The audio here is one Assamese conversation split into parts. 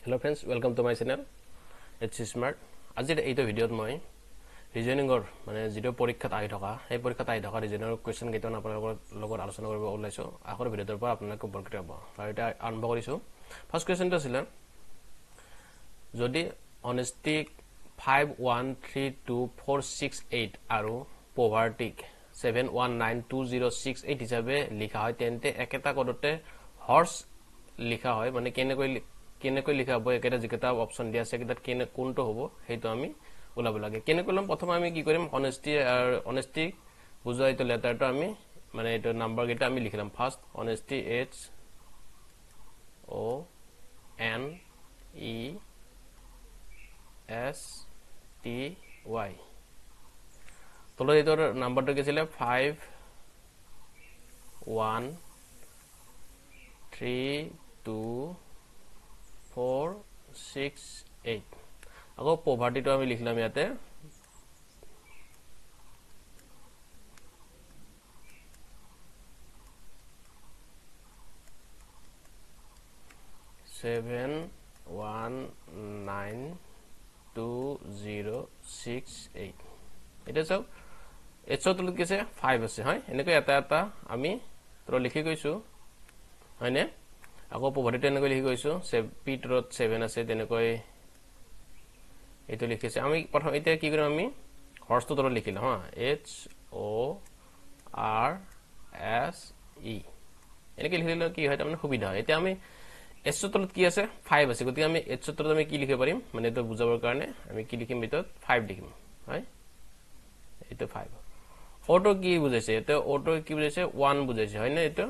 Hello friends, welcome to my channel. It's smart. আজিৰ এইটো ভিডিঅ'ত মই ৰিজনিংৰ মানে যেটো পৰীক্ষাত আহি থকা এই পৰীক্ষাত আহি থকা ৰিজনিংৰ কোৱেশ্চন কেইটা আপোনালোকৰ লগত আলোচনা কৰিব ওলাইছো আগৰ ভিডিঅ'ৰ পৰা আপোনালোকক উপকৃত হ'ব আৰু এটা আৰম্ভ কৰিছো ফাৰ্স্ট কোৱেশ্চনটো আছিল যদি অনেষ্টি 513248 আৰু পভাৰ্টিক 7192068 হিচাপে লিখা হয় তেন্তে একেটা কোডতে হৰ্স লিখা হয় মানে কেনেকৈ লিখা হ'ব একেটা যেটা অপচন দিয়া আছে কিটা কোনটো হ'ব হেতু আমি ওলাব লাগে কেনেকলম প্ৰথমে আমি কি কৰিম অনেষ্টি বুজাই তো লেটাৰটো আমি মানে এটো নাম্বাৰ গিটা আমি লিখিলাম first honesty H O N E S T Y তলো এটোৰ নাম্বাৰটো কি ছিল 5 1 3 2 4 6 8 আকৌ পভাৰ্টিটো আমি লিখলাম ইয়াতে 7192068 এটা সব এটো তলত কি আছে 5 আছে হয় এনেকৈ এটা আমি তো লিখি গৈছো হয়নে আকৌ পভাৰ্টিটো এনেকৈ লিখি গৈছো পিটৰত 7 আছে তেনেকৈ এটো লিখিছে আমি প্ৰথম এতিয়া কি কৰিম আমি হৰ্সটো তলত লিখিলা হা H O R S E এনেকৈ লিখিলে কি হয় তাৰমানে সুবিধা হয় এতিয়া আমি S তলত কি আছে 5 আছে গতি আমি H তলত আমি কি লিখিব পাৰিম মানে এটো বুজাবৰ কাৰণে আমি কি লিখিম ভিতৰত 5 লিখিম হয় এটো 5 অটো কি বুজাইছে এটো অটো কি বুজাইছে 1 বুজাইছে হয় না এটো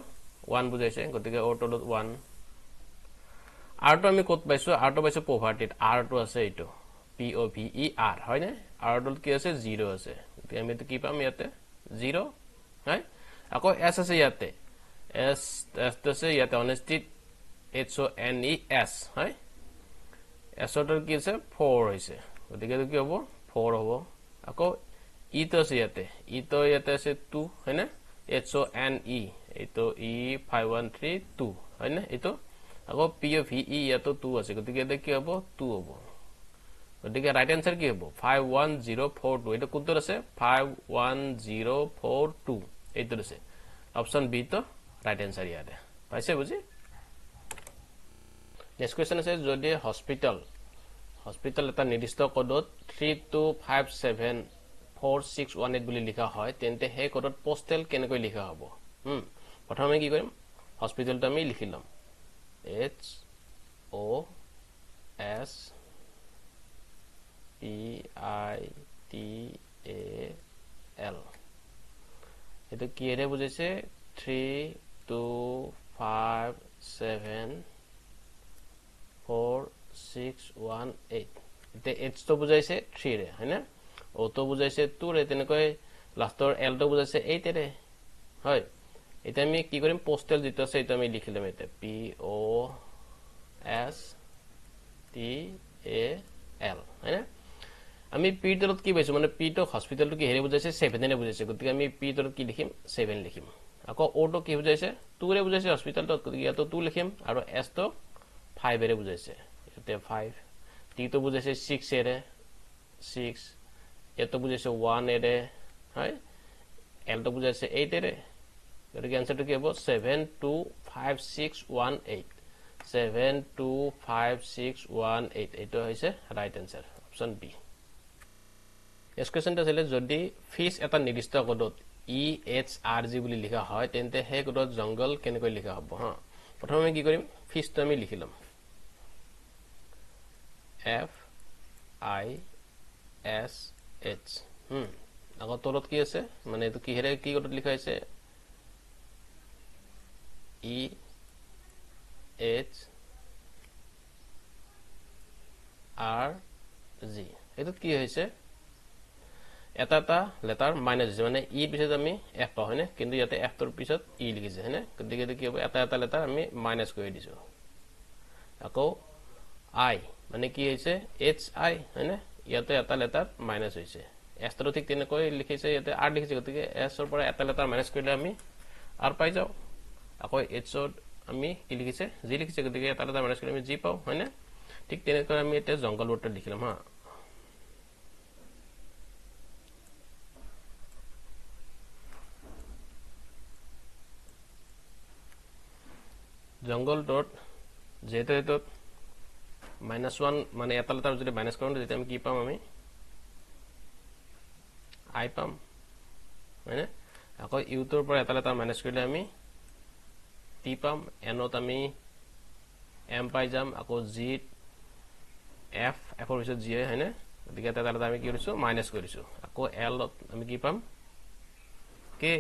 1 বুজাইছে গতিকে অটো 1 R to আমি কত পাইছো R to পাইছো পভাৰ্টিত R to আছে এটো P O V E R হয় না R to কি আছে 0 আছে গতিকে আমি তো কি পাম ইয়াতে 0 হয় আকৌ S আছে ইয়াতে S তো আছে ইয়াতে অনেষ্টি H O N E S হয় S to কি আছে 4 হৈছে গতিকে কি হ'ব 4 হ'ব আকৌ E তো আছে ইয়াতে আছে 2 হয় না H O N E এটো E 5132 হয় না এটো আকৌ P O V E ইয়াতো 2 আছে গতিকে এটা কি হ'ব 2 হ'ব গতিকে রাইট आंसर কি হ'ব 51042 এটা কোনটো আছে 51042 এইটো আছে অপশন বি তো রাইট आंसर ইয়াতে পাইছে বুজি নেক্সট কোৱেশ্চন আছে যদি হস্পিটাল এটা নিৰ্দিষ্ট কোডত 32574618 বুলি লিখা হয় তেন্তে হে কোডত পোস্টেল কেনেকৈ লিখা হ'ব প্ৰথমে কি কৰিম হস্পিটালটো আমি লিখিলাম H O S P I T A L এটো কি এৰে বুজাইছে 32574618 এতে H তো বুজাইছে 3 ৰে হয়না O তো বুজাইছে 2 ৰে তেনেকৈ লাষ্টৰ L তো বুজাইছে 8 ৰে হয় এটা আমি কি কৰিম পোস্টেল যেটো আছে এটা আমি লিখিলাম এতে P O S T A L হয়না আমি P তলত কি পাইছো মানে P তো হস্পিটালটো কি হেৰি বুজাইছে 7 ৰে বুজাইছে গতিকে আমি P তলত কি লিখিম 7 লিখিম আকৌ O তো কি বুজাইছে 2 ৰে বুজাইছে হস্পিটালটো গতিকে ইয়াতো 2 লিখিম আৰু S তো 5 ৰে বুজাইছে এতে 5 T তো বুজাইছে 6 ৰে 6 এতো বুজাইছে 1 ৰে হয় L তো বুজাইছে 8 ৰে গতিকে आंसरটো কি হ'ব 725618 725618 এটো হৈছে right answer option B next কোৱেশ্চনটো আছে যদি ফিশ এটা নিৰ্দিষ্ট কোডত EHRG বুলি লিখা হয় তেন্তে হে কোডত জংগল কেনেকৈ লিখা হ'ব হা প্ৰথমে আমি কি কৰিম ফিশটো আমি লিখিলাম F I S H আকৌ তলত কি আছে মানে এটো কি হেৰে কি কোডত লিখা আছে E H R G এটো কি হৈছে এটা লেটাৰ মাইনাস আছে মানে E পিছত আমি F পাও হয়নে কিন্তু ইয়াতে F তোৰ পিছত E লিখিছে হয়নে গতিকে কি হ'ব এটা লেটাৰ আমি মাইনাস কৰি দিছো আকৌ I মানে কি হৈছে H I হয়নে ইয়াতে এটা লেটাৰ মাইনাস হৈছে S তো ঠিক তেনেকৈ লিখিছে ইয়াতে R লিখিছে গতিকে S ৰ পৰা এটা লেটাৰ মাইনাস কৰিলে আমি R পাই যাও আকৌ H ৰ আমি কি লিখিছে G লিখিছে গতিকে এটা মাইনাস কৰি আমি G পাও হয়নে ঠিক তেনেকৈ আমি এটা জংগল ৱৰ্ডটো লিখিলাম হা জংগল ডট যেটা এটো -1 মানে এটা লেটাৰ যদি মাইনাস কৰোঁ তেতিয়া আমি কি পাম আমি আই পাম মানে আকৌ ইউ টোৰ পৰা এটা লেটাৰ মাইনাস কৰিলে আমি টি পাম এনত আমি এম পাই যাম আকৌ জি এফ এফৰ পিছত জি হয় না গতিকে এটা লেটাৰ আমি কি কৰিছো মাইনাস কৰিছো আকৌ এল আমি কি পাম কে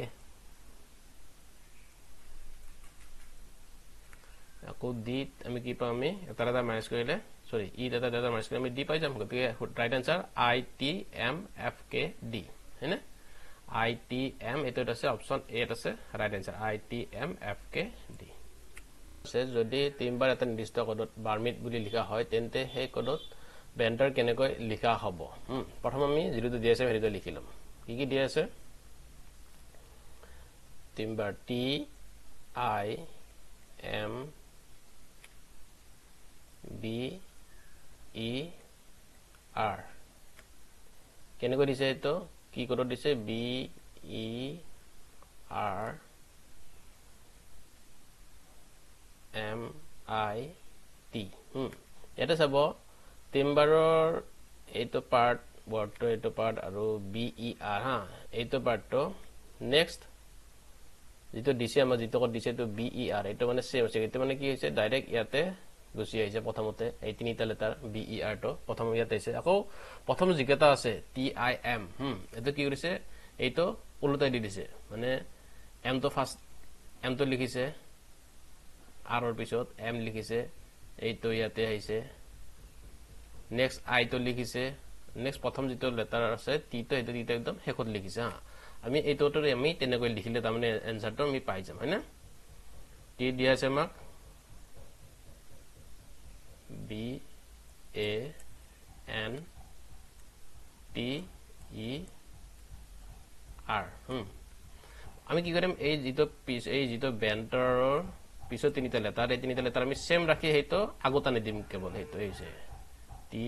আকৌ ডি আমি কি পাম আমি এটা লেটাৰ মাইনাস কৰিলে সৰি ই এটা লেটাৰ মাইনাস কৰিলে আমি ডি পাই যাম গতিকে right answer I T M F K D হয় না আই টি এম এটা আছে অপশন এ আছে right answer I T M F K D সে যদি তিনবার এটা নির্দিষ্ট কোডত বারমিট বুলি লিখা হয় তেন্তে সেই কোডত বেন্টার কেনেকৈ লিখা হ'ব প্ৰথম আমি যেটো দিয়া আছে হেৰিটো লিখিলাম কি কি দিয়া আছে তিনবার T I M B E R কেনেকৈ দিছে এটো কি কোডত দিছে B E R M I T এটা চাব তিনবাৰৰ এইটো পাৰ্ট বৰ্ডটো এইটো পাৰ্ট আৰু বি ই আৰ হা এইটো পাৰ্টটো নেক্সট যেটো দিছে আমাৰ যেটো কোড দিছে তো বি ই আৰ এইটো মানে সেম আছে এইটো মানে কি হৈছে ডাইৰেক্ট ইয়াতে গুছি আহিছে প্ৰথমতে এই তিনিটা লেটাৰ বি ই আৰ তো প্ৰথম ইয়াতে আছে আকৌ প্ৰথম জিকেটা আছে টি আই এম এটো কি কৰিছে এইটো উল্টাই দি দিছে মানে এম তো ফাৰ্স্ট এম তো লিখিছে আর এর পিছত এম লিখিছে এইটো ইয়াতে আহিছে নেক্সট আই তো লিখিছে নেক্সট প্ৰথম যেটো লেটাৰ আছে টি তো এটা এটা একদম হেকত লিখিছে হা আমি এইটোটো আমি তেনেকৈ লিখিলে তাৰমানে আনসাৰটো আমি পাই যাম হয় না টি দিয়া আছে আমাক B A N T E আর আমি কি কৰিম এই যেটো বেন্টাৰৰ পিছত তিনিটা লেটাৰ এই তিনিটা লেটাৰ আমি সেম ৰাখি হেটো আগত আনি দিম কেৱল হেটো হৈছে টি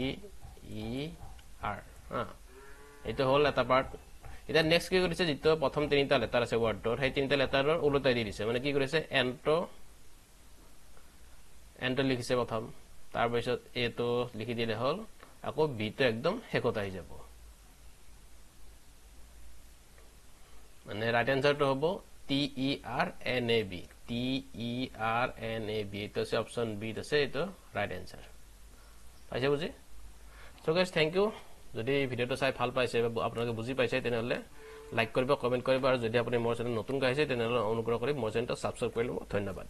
ই আৰ এইটো হল এটা পাৰ্ট এটা নেক্সট কি কৰিছে যেটো প্ৰথম তিনিটা লেটাৰ আছে ওয়াৰ্ডৰ সেই তিনিটা লেটাৰৰ উলটাই দি দিছে মানে কি কৰিছে এনটো লিখিছে প্ৰথম তাৰ পিছত এটো লিখি দিলে হল আকৌ বি টো একদম হেকত আহি যাব মানে রাইট আনসারটো হ'ব T E R N A B T E R N A B এটা আছে অপশন বি আছে এটা রাইট আনসার পাইছে বুজি সো গাইস থ্যাংক ইউ যদি ভিডিওটো চাই ভাল পাইছে বা আপোনালোকে বুজি পাইছে তেনেহলে লাইক কৰিব কমেন্ট কৰিব আৰু যদি আপুনি মোৰ চেনেল নতুন গাইছে তেনেহলে অনুগ্ৰহ কৰি মোৰ চেনেলটো সাবস্ক্ৰাইব কৰি লব ধন্যবাদ